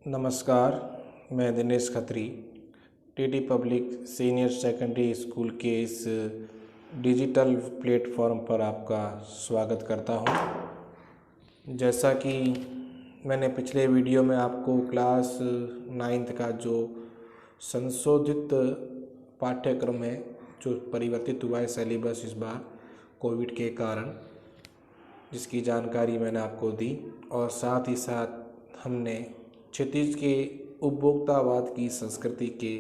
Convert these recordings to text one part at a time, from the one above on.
नमस्कार, मैं Dinesh Khatri TT public senior secondary school के इस डिजिटल प्लेटफॉर्म पर आपका स्वागत करता हूं। जैसा कि मैंने पिछले वीडियो में आपको क्लास 9th का जो संशोधित पाठ्यक्रम है, जो परिवर्तित हुआ है सिलेबस इस बार कोविड के कारण, जिसकी जानकारी मैंने आपको दी और साथ ही साथ हमने क्षितिज के उपभोक्तावाद की संस्कृति के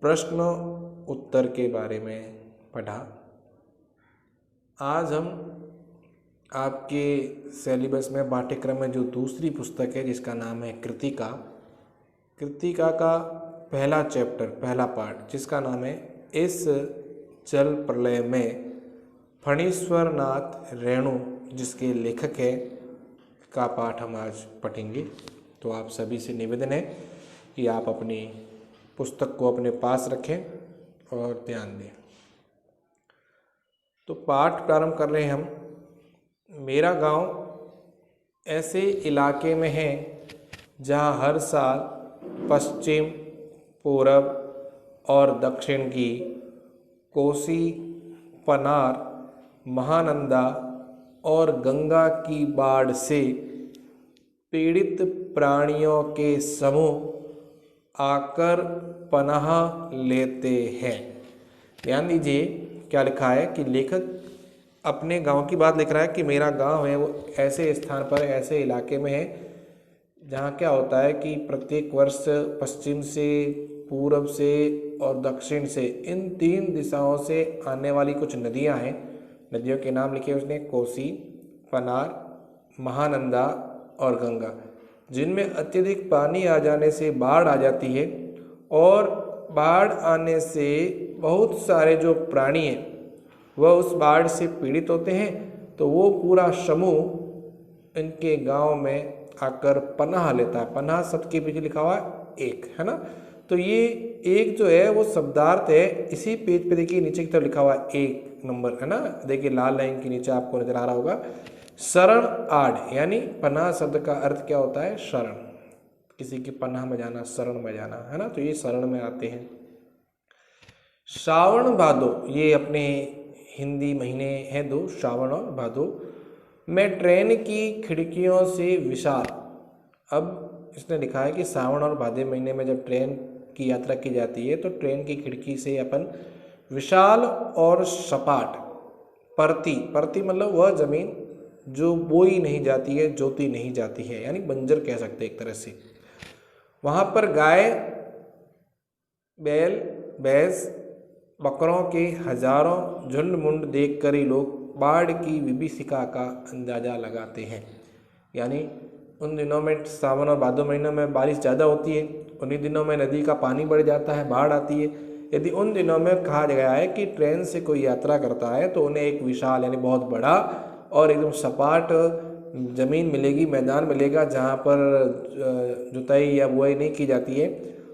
प्रश्न उत्तर के बारे में पढ़ा। आज हम आपके सिलेबस में पाठ्यक्रम में जो दूसरी पुस्तक है जिसका नाम है कृतिका का पहला चैप्टर, पहला पार्ट, जिसका नाम है इस जल प्रलय में, फणीश्वर नाथ रेणु जिसके लेखक है का पाठ हम आज पढ़ेंगे। तो आप सभी से निवेदन है कि आप अपनी पुस्तक को अपने पास रखें और ध्यान दें। तो पाठ प्रारंभ कर रहे हैं हम। मेरा गांव ऐसे इलाके में है जहां हर साल पश्चिम, पूरब और दक्षिण की कोसी, पनार, महानंदा और गंगा की बाढ़ से पीड़ित प्राणियों के समूह आकर पनाह लेते हैं। ध्यान दीजिए क्या लिखा है कि लेखक अपने गांव की बात लिख रहा है कि मेरा गांव है वो ऐसे स्थान पर, ऐसे इलाके में है जहां क्या होता है कि प्रत्येक वर्ष पश्चिम से, पूरब से और दक्षिण से, इन 3 दिशाओं से आने वाली कुछ नदियां हैं। नदियों के नाम लिखे उसने, कोसी, पनार, महानंदा और गंगा, जिनमें अत्यधिक पानी आ जाने से बाढ़ आ जाती है और बाढ़ आने से बहुत सारे जो प्राणी हैं वह उस बाढ़ से पीड़ित होते हैं। तो वो पूरा समूह इनके गांव में आकर पनाह लेता है। पनाह शब्द के पीछे लिखा हुआ एक, है ना। तो ये एक जो है वो शब्दार्थ है। इसी पेज पे देखिए नीचे की तरफ लिखा हुआ 1 नंबर, है ना। देखिए लाल लाइन के नीचे आपको नजर आ रहा होगा शरण आड़, यानी पनाह शब्द का अर्थ क्या होता है? शरण, किसी की पनाह में जाना, शरण में जाना, है ना। तो ये शरण में आते हैं। श्रावण भादो, ये अपने हिंदी महीने हैं 2, श्रावण और भादो में ट्रेन की खिड़कियों से विशाल। अब इसने लिखा है कि श्रावण और भादे महीने में जब ट्रेन की यात्रा की जाती है तो ट्रेन की खिड़की से अपन विशाल और सपाट परती मतलब वह जमीन जो बोई नहीं जाती है, जोती नहीं जाती है, यानी बंजर कह सकते हैं एक तरह से, वहाँ पर गाय, बैल, भैंस, बकरों के हजारों झुंड मुंड देखकर ही लोग बाढ़ की विभीषिका का अंदाजा लगाते हैं। यानी उन दिनों में, सावन और भादो महीनों में बारिश ज़्यादा होती है, उन्हीं दिनों में नदी का पानी बढ़ जाता है, बाढ़ आती है। यदि उन दिनों में कहा गया है कि ट्रेन से कोई यात्रा करता है तो उन्हें एक विशाल यानी बहुत बड़ा और एकदम सपाट ज़मीन मिलेगी, मैदान मिलेगा जहाँ पर जुताई या बुआई नहीं की जाती है।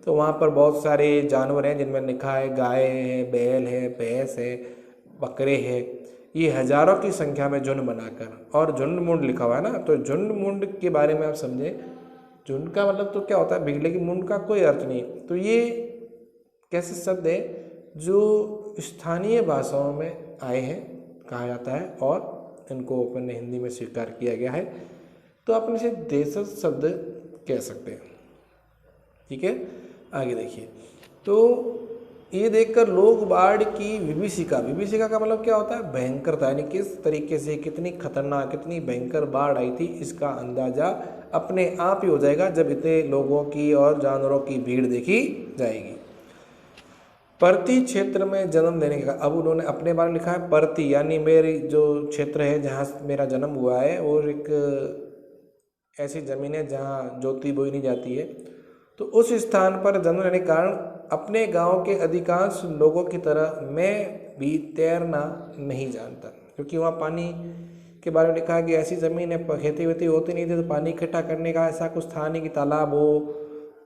तो वहाँ पर बहुत सारे जानवर हैं जिनमें लिखा है गाय है, बैल है, भैंस है, बकरे हैं। ये हजारों की संख्या में झुंड बनाकर, और झुंड मुंड लिखा हुआ है ना। तो झुंड मुंड के बारे में आप समझें, झुंड का मतलब तो क्या होता है? भीड़, लेकिन मुंड का कोई अर्थ नहीं। तो ये कैसे शब्द है जो स्थानीय भाषाओं में आए हैं, कहा जाता है, और इनको अपन हिंदी में स्वीकार किया गया है। तो अपन इसे देशज शब्द कह सकते हैं। ठीक है, आगे देखिए। तो ये देखकर लोग बाढ़ की विभीषिका का मतलब क्या होता है? भयंकरता, यानी किस तरीके से, कितनी खतरनाक, कितनी भयंकर बाढ़ आई थी, इसका अंदाजा अपने आप ही हो जाएगा जब इतने लोगों की और जानवरों की भीड़ देखी जाएगी। परती क्षेत्र में जन्म लेने का, अब उन्होंने अपने बारे में लिखा है परती, यानी मेरी जो क्षेत्र है जहाँ मेरा जन्म हुआ है और एक ऐसी ज़मीन है जहाँ जोती बोई नहीं जाती है। तो उस स्थान पर जन्म लेने के कारण अपने गांव के अधिकांश लोगों की तरह मैं भी तैरना नहीं जानता, क्योंकि वहाँ पानी के बारे में लिखा है कि ऐसी ज़मीन है, खेती वेती होती नहीं थी, तो पानी इकट्ठा करने का ऐसा कुछ था नहीं कि तालाब हो।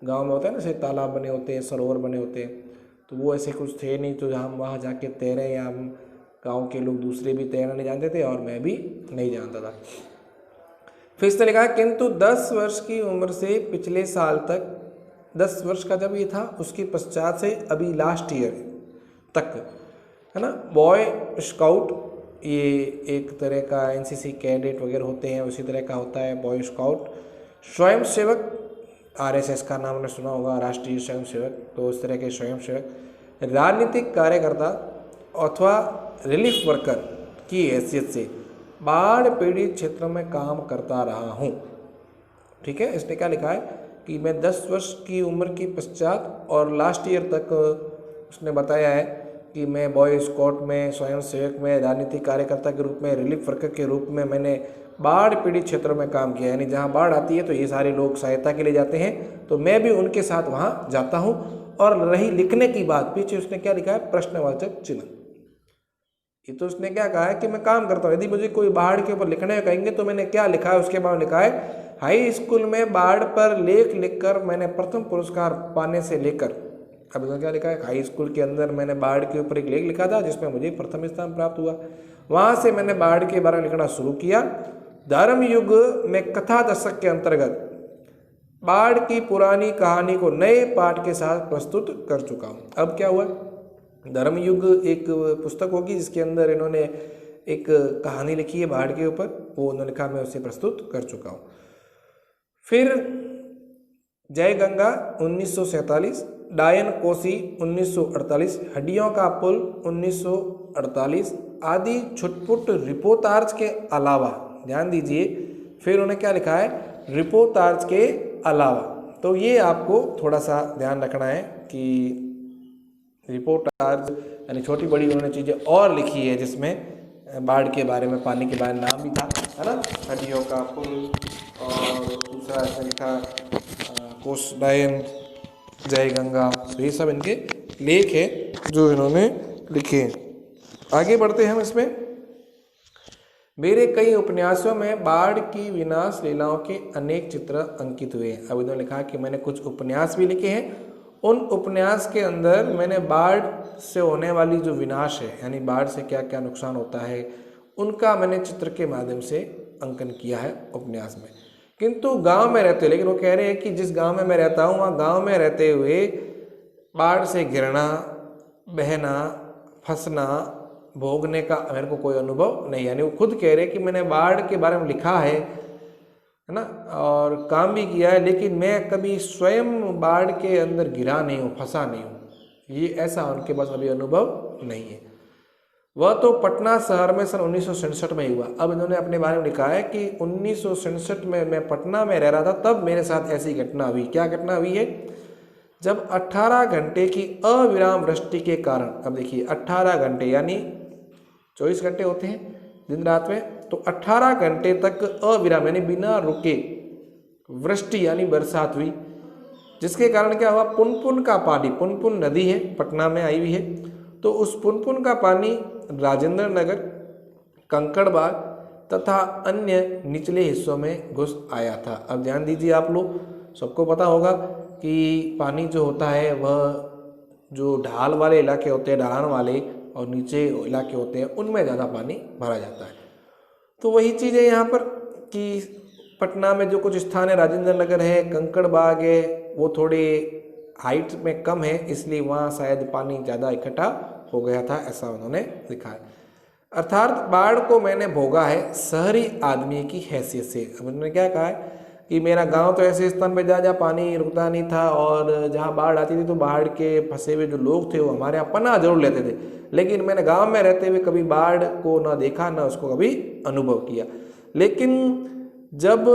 गाँव में होता है ना, ऐसे तालाब बने होते हैं, सरोवर बने होते हैं, तो वो ऐसे कुछ थे नहीं। तो हम वहाँ जाके तैरें, या हम गांव के लोग दूसरे भी तैरना नहीं जानते थे और मैं भी नहीं जानता था। फिर इसने लिखा है किंतु 10 वर्ष की उम्र से पिछले साल तक, 10 वर्ष का जब ये था उसके पश्चात से अभी लास्ट ईयर तक, है ना, बॉय स्काउट, ये एक तरह का एनसीसी कैडेट वगैरह होते हैं उसी तरह का होता है बॉय स्काउट, स्वयंसेवक, आरएसएस का नाम आपने सुना होगा, राष्ट्रीय स्वयंसेवक, तो उस तरह के स्वयंसेवक, राजनीतिक कार्यकर्ता अथवा रिलीफ वर्कर की हैसियत से बाढ़ पीड़ित क्षेत्रों में काम करता रहा हूँ। ठीक है, इसने क्या लिखा है कि मैं 10 वर्ष की उम्र के पश्चात और लास्ट ईयर तक उसने बताया है कि मैं बॉय स्काउट में, स्वयंसेवक में, राजनीतिक कार्यकर्ता के रूप में, रिलीफ वर्कर के रूप में मैंने बाढ़ पीड़ित क्षेत्रों में काम किया। यानी जहाँ बाढ़ आती है तो ये सारे लोग सहायता के लिए जाते हैं, तो मैं भी उनके साथ वहाँ जाता हूँ। और रही लिखने की बात, पीछे उसने क्या लिखा है, प्रश्नवाचक चिन्ह। ये तो उसने क्या कहा है कि मैं काम करता हूँ, यदि मुझे कोई बाढ़ के ऊपर लिखने कहेंगे तो मैंने क्या लिखा है, उसके बाद लिखा है हाई स्कूल में बाढ़ पर लेख लिखकर मैंने प्रथम पुरस्कार पाने से लेकर, अब इसमें क्या लिखा है, हाई स्कूल के अंदर मैंने बाढ़ के ऊपर एक लेख लिखा था जिसमें मुझे प्रथम स्थान प्राप्त हुआ, वहाँ से मैंने बाढ़ के बारे में लिखना शुरू किया। धर्म युग में कथा दशक के अंतर्गत बाढ़ की पुरानी कहानी को नए पाठ के साथ प्रस्तुत कर चुका हूँ। अब क्या हुआ, धर्म युग एक पुस्तक होगी जिसके अंदर इन्होंने एक कहानी लिखी है बाढ़ के ऊपर, वो उन्होंने लिखा, मैं उसे प्रस्तुत कर चुका हूँ। फिर जय गंगा 1947, डायन कोसी 1948, हड्डियों का पुल 1948 आदि छुटपुट रिपोर्टार्ज के अलावा, ध्यान दीजिए, फिर उन्हें क्या लिखा है, रिपोर्टार्ज के अलावा। तो ये आपको थोड़ा सा ध्यान रखना है कि रिपोर्टार्ज यानी छोटी बड़ी उन्होंने चीज़ें और लिखी है जिसमें बाढ़ के बारे में, पानी के बारे में नाम भी था, है ना, हड्डियों का पुल, और दूसरा ऐसे लिखा कोस डायन, जय गंगा, तो ये सब इनके लेख है जो इन्होंने लिखे हैं। आगे बढ़ते हैं हम इसमें। मेरे कई उपन्यासों में बाढ़ की विनाश लीलाओं के अनेक चित्र अंकित हुए हैं। अब इन्होंने लिखा कि मैंने कुछ उपन्यास भी लिखे हैं, उन उपन्यास के अंदर मैंने बाढ़ से होने वाली जो विनाश है, यानी बाढ़ से क्या क्या नुकसान होता है, उनका मैंने चित्र के माध्यम से अंकन किया है उपन्यास में। किंतु गांव में रहते, लेकिन वो कह रहे हैं कि जिस गांव में मैं रहता हूँ वहाँ गांव में रहते हुए बाढ़ से गिरना, बहना, फंसना, भोगने का मेरे को कोई अनुभव नहीं। यानी वो खुद कह रहे हैं कि मैंने बाढ़ के बारे में लिखा है ना, और काम भी किया है, लेकिन मैं कभी स्वयं बाढ़ के अंदर गिरा नहीं हूँ, फंसा नहीं हूँ, ये ऐसा उनके पास अभी अनुभव नहीं है। वह तो पटना शहर में सन 1967 में ही हुआ। अब इन्होंने अपने बारे में लिखा है कि 1967 में मैं पटना में रह रहा था, तब मेरे साथ ऐसी घटना हुई। क्या घटना हुई है, जब 18 घंटे की अविराम वृष्टि के कारण, अब देखिए 18 घंटे यानी 24 घंटे होते हैं दिन रात में, तो 18 घंटे तक अविराम यानी बिना रुके वृष्टि यानी बरसात हुई, जिसके कारण क्या हुआ, पुनपुन का पानी, पुनपुन नदी है पटना में आई हुई है, तो उस पुनपुन का पानी राजेंद्र नगर, कंकड़बाग तथा अन्य निचले हिस्सों में घुस आया था। अब ध्यान दीजिए, आप लोग सबको पता होगा कि पानी जो होता है वह जो ढाल वाले इलाके होते हैं, ढलान वाले और नीचे इलाके होते हैं, उनमें ज़्यादा पानी भरा जाता है। तो वही चीज़ है यहाँ पर कि पटना में जो कुछ स्थान है, राजेंद्र नगर है, कंकड़बाग है, वो थोड़े हाइट में कम है, इसलिए वहाँ शायद पानी ज़्यादा इकट्ठा हो गया था, ऐसा उन्होंने लिखा है। अर्थात बाढ़ को मैंने भोगा है शहरी आदमी की हैसियत से। अब उन्होंने क्या कहा है कि मेरा गांव तो ऐसे स्थान पर जहाँ पानी रुकता नहीं था, और जहाँ बाढ़ आती थी तो बाढ़ के फंसे हुए जो लोग थे वो हमारे यहाँ पनाह जरूर लेते थे, लेकिन मैंने गांव में रहते हुए कभी बाढ़ को ना देखा ना उसको कभी अनुभव किया। लेकिन जब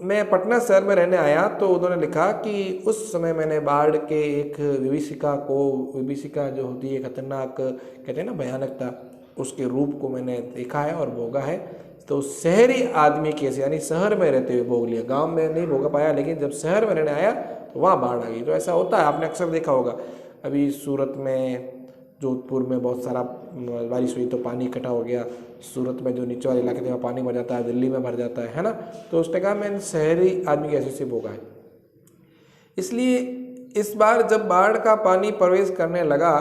मैं पटना शहर में रहने आया तो उन्होंने लिखा कि उस समय मैंने बाढ़ के एक विभीषिका जो होती है खतरनाक, कहते हैं ना भयानकता, उसके रूप को मैंने देखा है और भोगा है। तो शहरी आदमी कैसे, यानी शहर में रहते हुए भोग लिया, गांव में नहीं भोगा पाया, लेकिन जब शहर में रहने आया तो वहाँ बाढ़ आ गई। तो ऐसा होता है, आपने अक्सर देखा होगा, अभी सूरत में, जोधपुर में बहुत सारा बारिश हुई तो पानी इकट्ठा हो गया, सूरत में जो नीचे वाले इलाके थे वहाँ पानी भर जाता है, दिल्ली में भर जाता है ना। तो उसने कहा मैंने शहरी आदमी कैसे से भोगा है। इसलिए इस बार जब बाढ़ का पानी प्रवेश करने लगा,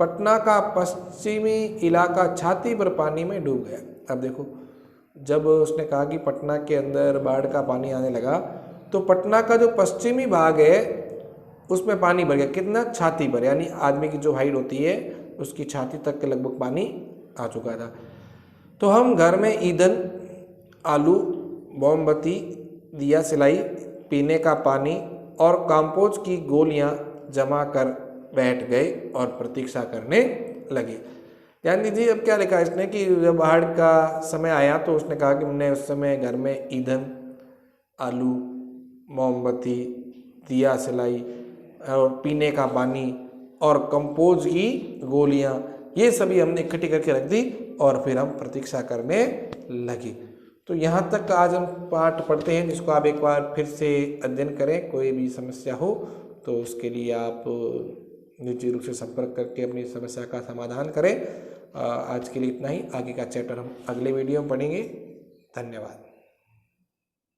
पटना का पश्चिमी इलाका छाती पर पानी में डूब गया। अब देखो, जब उसने कहा कि पटना के अंदर बाढ़ का पानी आने लगा तो पटना का जो पश्चिमी भाग है उसमें पानी भर गया। कितना? छाती भर, यानी आदमी की जो हाइट होती है उसकी छाती तक के लगभग पानी आ चुका था। तो हम घर में ईंधन, आलू, मोमबत्ती, दिया सिलाई, पीने का पानी और कंपोस्ट की गोलियां जमा कर बैठ गए और प्रतीक्षा करने लगे। ध्यान दीजिए अब क्या लिखा है इसने कि जब बाढ़ का समय आया तो उसने कहा कि हमने उस समय घर में ईंधन, आलू, मोमबत्ती, दिया सिलाई और पीने का पानी और कंपोज की गोलियां, ये सभी हमने इकट्ठी करके रख दी और फिर हम प्रतीक्षा करने लगे। तो यहाँ तक आज हम पाठ पढ़ते हैं, जिसको आप एक बार फिर से अध्ययन करें। कोई भी समस्या हो तो उसके लिए आप निश्चित रूप से संपर्क करके अपनी समस्या का समाधान करें। आज के लिए इतना ही। आगे का चैप्टर हम अगले वीडियो में पढ़ेंगे। धन्यवाद।